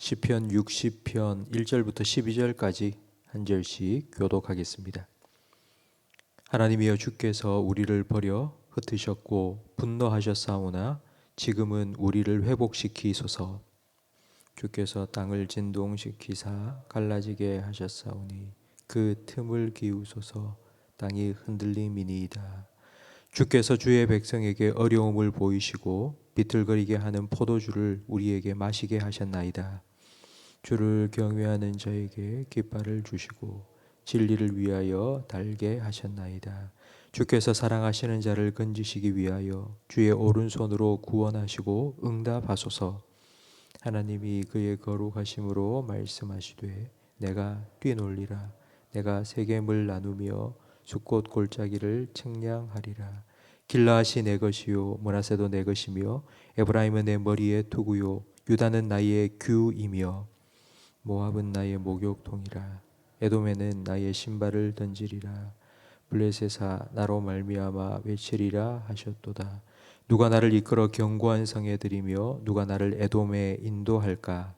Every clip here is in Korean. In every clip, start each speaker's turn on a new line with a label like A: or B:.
A: 시편 60편 1절부터 12절까지 한 절씩 교독하겠습니다. 하나님이여, 주께서 우리를 버려 흩으셨고 분노하셨사오나 지금은 우리를 회복시키소서. 주께서 땅을 진동시키사 갈라지게 하셨사오니 그 틈을 기우소서. 땅이 흔들림이니이다. 주께서 주의 백성에게 어려움을 보이시고 비틀거리게 하는 포도주를 우리에게 마시게 하셨나이다. 주를 경외하는 자에게 깃발을 주시고 진리를 위하여 달게 하셨나이다. 주께서 사랑하시는 자를 건지시기 위하여 주의 오른손으로 구원하시고 응답하소서. 하나님이 그의 거룩하심으로 말씀하시되 내가 뛰놀리라. 내가 세겜을 나누며 숫꽃 골짜기를 측량하리라. 길라앗이 내 것이요 므낫세도 내 것이며 에브라임은 내 머리의 투구요 유다는 나의 규이며 모압은 나의 목욕통이라. 에돔에는 나의 신발을 던지리라. 블레셋아, 나로 말미암아 외치리라 하셨도다. 누가 나를 이끌어 견고한 성에 들이며 누가 나를 에돔에 인도할까?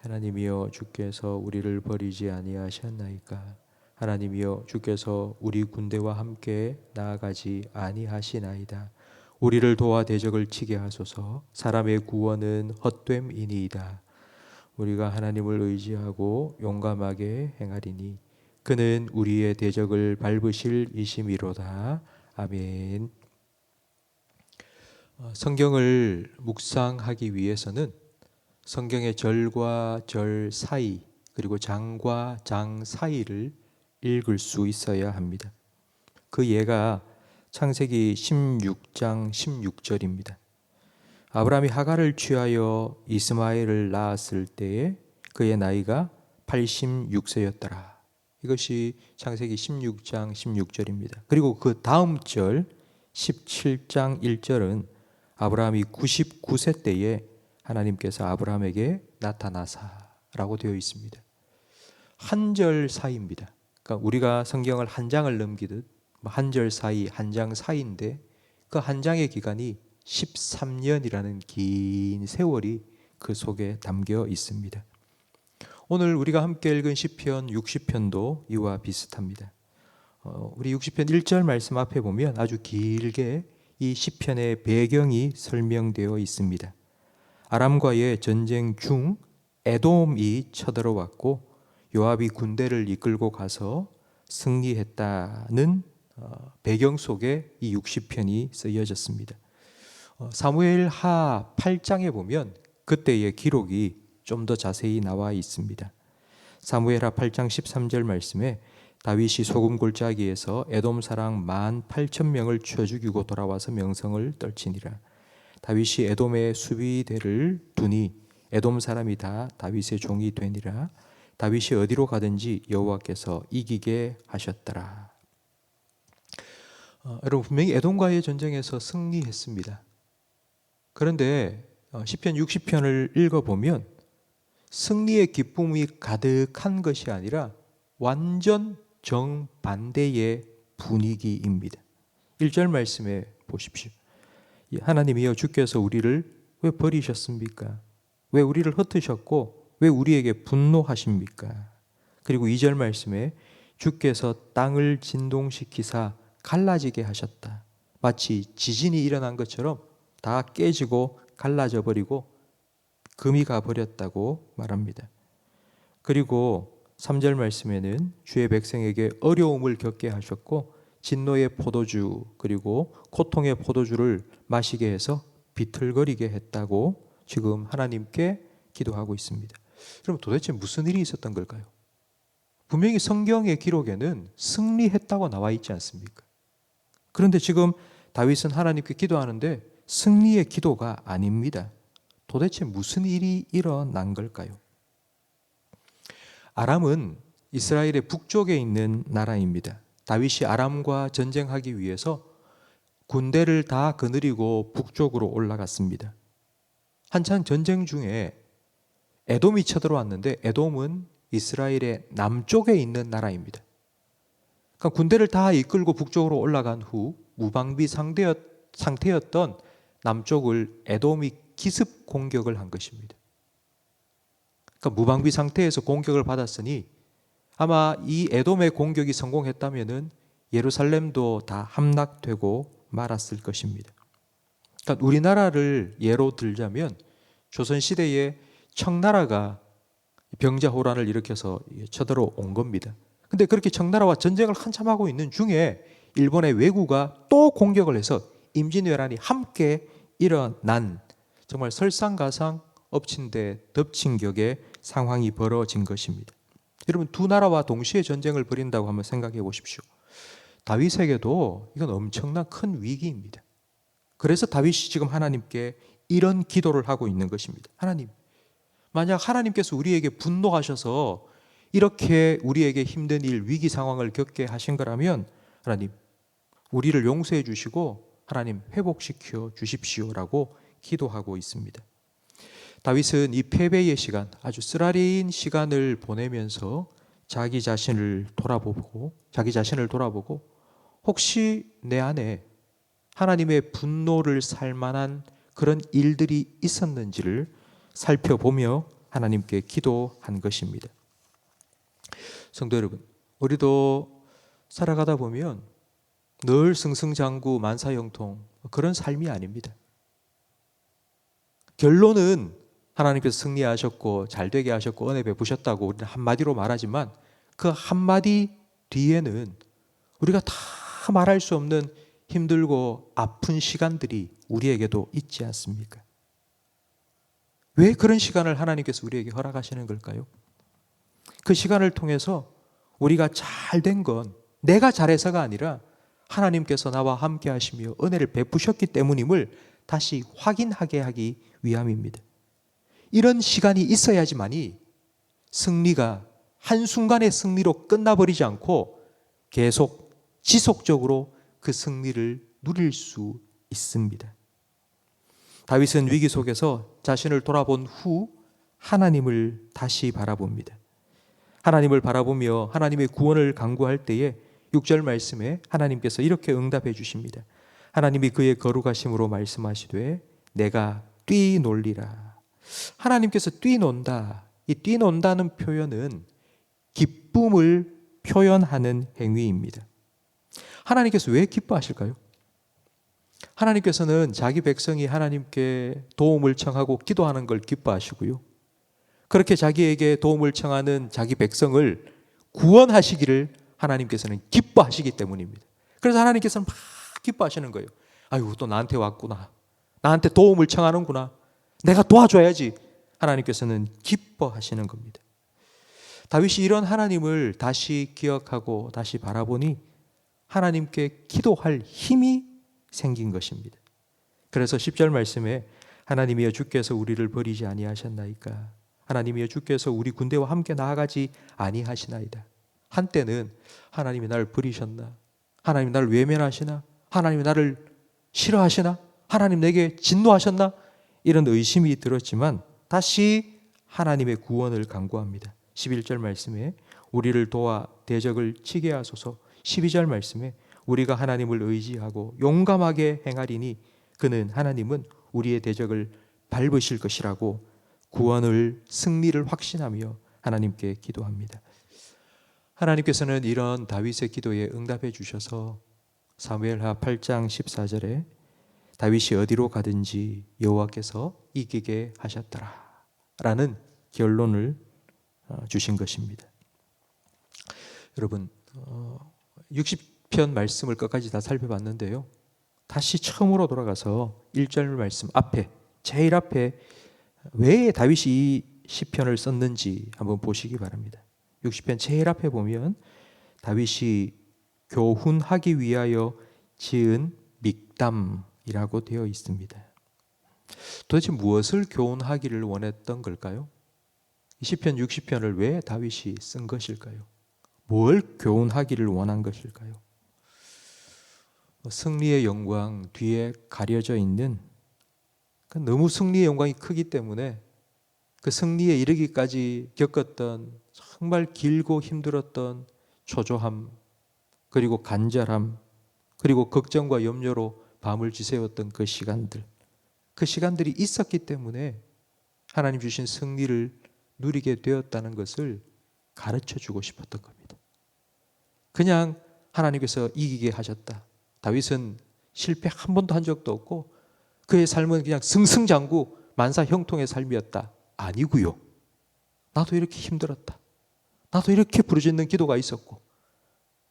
A: 하나님이여, 주께서 우리를 버리지 아니하셨나이까? 하나님이여, 주께서 우리 군대와 함께 나아가지 아니하시나이다. 우리를 도와 대적을 치게 하소서. 사람의 구원은 헛됨이니이다. 우리가 하나님을 의지하고 용감하게 행하리니 그는 우리의 대적을 밟으실 이심이로다. 아멘. 성경을 묵상하기 위해서는 성경의 절과 절 사이 그리고 장과 장 사이를 읽을 수 있어야 합니다. 그 예가 창세기 16장 16절입니다. 아브라함이 하갈을 취하여 이스마엘을 낳았을 때에 그의 나이가 86세였더라. 이것이 창세기 16장 16절입니다. 그리고 그 다음 절 17장 1절은 아브라함이 99세 때에 하나님께서 아브라함에게 나타나사라고 되어 있습니다. 한 절 사이입니다. 그러니까 우리가 성경을 한 장을 넘기듯 한 절 사이, 한 장 사이인데 그 한 장의 기간이 13년이라는 긴 세월이 그 속에 담겨 있습니다. 오늘 우리가 함께 읽은 시편 60편도 이와 비슷합니다. 우리 60편 1절 말씀 앞에 보면 아주 길게 이 시편의 배경이 설명되어 있습니다. 아람과의 전쟁 중 에돔이 쳐들어왔고 요압이 군대를 이끌고 가서 승리했다는 배경 속에 이 60편이 쓰여졌습니다. 사무엘 하 8장에 보면 그때의 기록이 좀 더 자세히 나와 있습니다. 사무엘 하 8장 13절 말씀에 다윗이 소금 골짜기에서 에돔 사람 18,000명을 쳐 죽이고 돌아와서 명성을 떨치니라. 다윗이 에돔에 수비대를 두니 에돔 사람이 다 다윗의 종이 되니라. 다윗이 어디로 가든지 여호와께서 이기게 하셨더라. 여러분, 분명히 에돔과의 전쟁에서 승리했습니다. 그런데 시편 60편을 읽어보면 승리의 기쁨이 가득한 것이 아니라 완전 정반대의 분위기입니다. 1절 말씀에 보십시오. 하나님이여, 주께서 우리를 왜 버리셨습니까? 왜 우리를 흩으셨고 왜 우리에게 분노하십니까? 그리고 2절 말씀에 주께서 땅을 진동시키사 갈라지게 하셨다. 마치 지진이 일어난 것처럼 다 깨지고 갈라져 버리고 금이 가버렸다고 말합니다. 그리고 3절 말씀에는 주의 백성에게 어려움을 겪게 하셨고 진노의 포도주 그리고 고통의 포도주를 마시게 해서 비틀거리게 했다고 지금 하나님께 기도하고 있습니다. 그럼 도대체 무슨 일이 있었던 걸까요? 분명히 성경의 기록에는 승리했다고 나와 있지 않습니까? 그런데 지금 다윗은 하나님께 기도하는데 승리의 기도가 아닙니다. 도대체 무슨 일이 일어난 걸까요? 아람은 이스라엘의 북쪽에 있는 나라입니다. 다윗이 아람과 전쟁하기 위해서 군대를 다 거느리고 북쪽으로 올라갔습니다. 한참 전쟁 중에 에돔이 쳐들어왔는데 에돔은 이스라엘의 남쪽에 있는 나라입니다. 그러니까 군대를 다 이끌고 북쪽으로 올라간 후 무방비 상태였던 남쪽을 에돔이 기습 공격을 한 것입니다. 그러니까 무방비 상태에서 공격을 받았으니 아마 이 에돔의 공격이 성공했다면은 예루살렘도 다 함락되고 말았을 것입니다. 그러니까 우리나라를 예로 들자면 조선시대에 청나라가 병자호란을 일으켜서 쳐들어온 겁니다. 근데 그렇게 청나라와 전쟁을 한참 하고 있는 중에 일본의 왜구가 또 공격을 해서 임진왜란이 함께 일어난 정말 설상가상 엎친 데 덮친 격의 상황이 벌어진 것입니다. 여러분, 두 나라와 동시에 전쟁을 벌인다고 한번 생각해 보십시오. 다윗에게도 이건 엄청난 큰 위기입니다. 그래서 다윗이 지금 하나님께 이런 기도를 하고 있는 것입니다. 하나님, 만약 하나님께서 우리에게 분노하셔서 이렇게 우리에게 힘든 일, 위기 상황을 겪게 하신 거라면 하나님, 우리를 용서해 주시고 하나님 회복시켜 주십시오라고 기도하고 있습니다. 다윗은 이 패배의 시간, 아주 쓰라린 시간을 보내면서 자기 자신을 돌아보고 혹시 내 안에 하나님의 분노를 살 만한 그런 일들이 있었는지를 살펴보며 하나님께 기도한 것입니다. 성도 여러분, 우리도 살아가다 보면 늘 승승장구 만사형통 그런 삶이 아닙니다. 결론은 하나님께서 승리하셨고 잘되게 하셨고 은혜 베푸셨다고 우리는 한마디로 말하지만 그 한마디 뒤에는 우리가 다 말할 수 없는 힘들고 아픈 시간들이 우리에게도 있지 않습니까? 왜 그런 시간을 하나님께서 우리에게 허락하시는 걸까요? 그 시간을 통해서 우리가 잘된 건 내가 잘해서가 아니라 하나님께서 나와 함께 하시며 은혜를 베푸셨기 때문임을 다시 확인하게 하기 위함입니다. 이런 시간이 있어야지만이 승리가 한순간의 승리로 끝나버리지 않고 계속 지속적으로 그 승리를 누릴 수 있습니다. 다윗은 위기 속에서 자신을 돌아본 후 하나님을 다시 바라봅니다. 하나님을 바라보며 하나님의 구원을 간구할 때에 6절 말씀에 하나님께서 이렇게 응답해 주십니다. 하나님이 그의 거룩하심으로 말씀하시되 내가 뛰놀리라. 하나님께서 뛰논다. 이 뛰논다는 표현은 기쁨을 표현하는 행위입니다. 하나님께서 왜 기뻐하실까요? 하나님께서는 자기 백성이 하나님께 도움을 청하고 기도하는 걸 기뻐하시고요. 그렇게 자기에게 도움을 청하는 자기 백성을 구원하시기를 하나님께서는 기뻐하시기 때문입니다. 그래서 하나님께서는 막 기뻐하시는 거예요. 아이고, 또 나한테 왔구나. 나한테 도움을 청하는구나. 내가 도와줘야지. 하나님께서는 기뻐하시는 겁니다. 다윗이 이런 하나님을 다시 기억하고 다시 바라보니 하나님께 기도할 힘이 생긴 것입니다. 그래서 10절 말씀에 하나님이여 주께서 우리를 버리지 아니하셨나이까. 하나님이여 주께서 우리 군대와 함께 나아가지 아니하시나이다. 한때는 하나님이 나를 버리셨나? 하나님이 나를 외면하시나? 하나님이 나를 싫어하시나? 하나님 내게 진노하셨나? 이런 의심이 들었지만 다시 하나님의 구원을 간구합니다. 11절 말씀에 우리를 도와 대적을 치게 하소서. 12절 말씀에 우리가 하나님을 의지하고 용감하게 행하리니 그는 하나님은 우리의 대적을 밟으실 것이라고 구원을 승리를 확신하며 하나님께 기도합니다. 하나님께서는 이런 다윗의 기도에 응답해 주셔서 사무엘하 8장 14절에 다윗이 어디로 가든지 여호와께서 이기게 하셨더라 라는 결론을 주신 것입니다. 여러분, 60편 말씀을 끝까지 다 살펴봤는데요. 다시 처음으로 돌아가서 1절 말씀 앞에, 제일 앞에 왜 다윗이 이 시편을 썼는지 한번 보시기 바랍니다. 60편 제일 앞에 보면 다윗이 교훈하기 위하여 지은 믹담이라고 되어 있습니다. 도대체 무엇을 교훈하기를 원했던 걸까요? 이 시편 60편을 왜 다윗이 쓴 것일까요? 뭘 교훈하기를 원한 것일까요? 승리의 영광 뒤에 가려져 있는, 너무 승리의 영광이 크기 때문에 그 승리에 이르기까지 겪었던 정말 길고 힘들었던 초조함, 그리고 간절함, 그리고 걱정과 염려로 밤을 지새웠던 그 시간들이 있었기 때문에 하나님 주신 승리를 누리게 되었다는 것을 가르쳐 주고 싶었던 겁니다. 그냥 하나님께서 이기게 하셨다. 다윗은 실패 한 번도 한 적도 없고 그의 삶은 그냥 승승장구 만사 형통의 삶이었다. 아니고요. 나도 이렇게 힘들었다. 나도 이렇게 부르짖는 기도가 있었고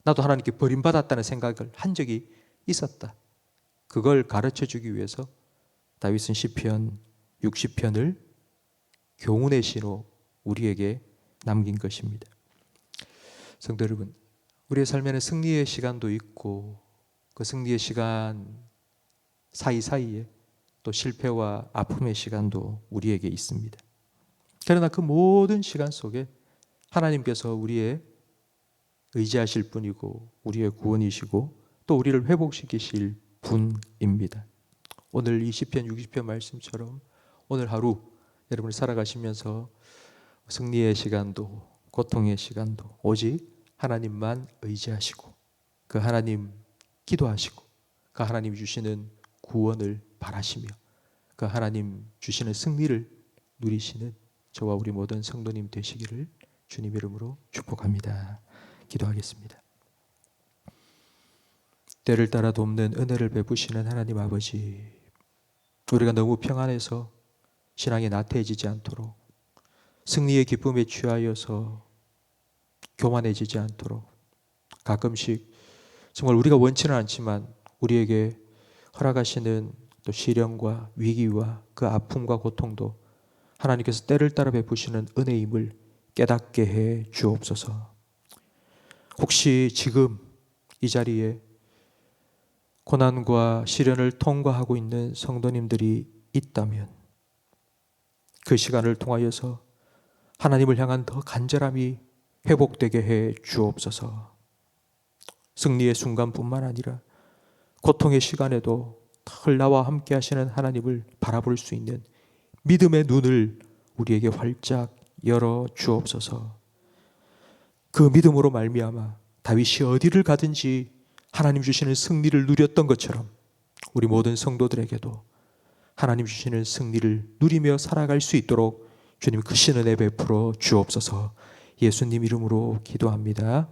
A: 나도 하나님께 버림받았다는 생각을 한 적이 있었다. 그걸 가르쳐 주기 위해서 다윗은 시편 60편을 교훈의 시로 우리에게 남긴 것입니다. 성도 여러분, 우리의 삶에는 승리의 시간도 있고 그 승리의 시간 사이사이에 또 실패와 아픔의 시간도 우리에게 있습니다. 그러나 그 모든 시간 속에 하나님께서 우리의 의지하실 분이고 우리의 구원이시고 또 우리를 회복시키실 분입니다. 오늘 이 시편 60편 말씀처럼 오늘 하루 여러분이 살아가시면서 승리의 시간도 고통의 시간도 오직 하나님만 의지하시고 그 하나님 기도하시고 그 하나님 주시는 구원을 바라시며 그 하나님 주시는 승리를 누리시는 저와 우리 모든 성도님 되시기를 주님 이름으로 축복합니다. 기도하겠습니다. 때를 따라 돕는 은혜를 베푸시는 하나님 아버지, 우리가 너무 평안해서 신앙이 나태해지지 않도록 승리의 기쁨에 취하여서 교만해지지 않도록 가끔씩 정말 우리가 원치는 않지만 우리에게 허락하시는 또 시련과 위기와 그 아픔과 고통도 하나님께서 때를 따라 베푸시는 은혜임을 깨닫게 해 주옵소서. 혹시 지금 이 자리에 고난과 시련을 통과하고 있는 성도님들이 있다면 그 시간을 통하여서 하나님을 향한 더 간절함이 회복되게 해 주옵소서. 승리의 순간뿐만 아니라 고통의 시간에도 늘 나와 함께 하시는 하나님을 바라볼 수 있는 믿음의 눈을 우리에게 활짝 열어 주옵소서. 그 믿음으로 말미암아 다윗이 어디를 가든지 하나님 주시는 승리를 누렸던 것처럼 우리 모든 성도들에게도 하나님 주시는 승리를 누리며 살아갈 수 있도록 주님 크신 은혜 베풀어 주옵소서. 예수님 이름으로 기도합니다.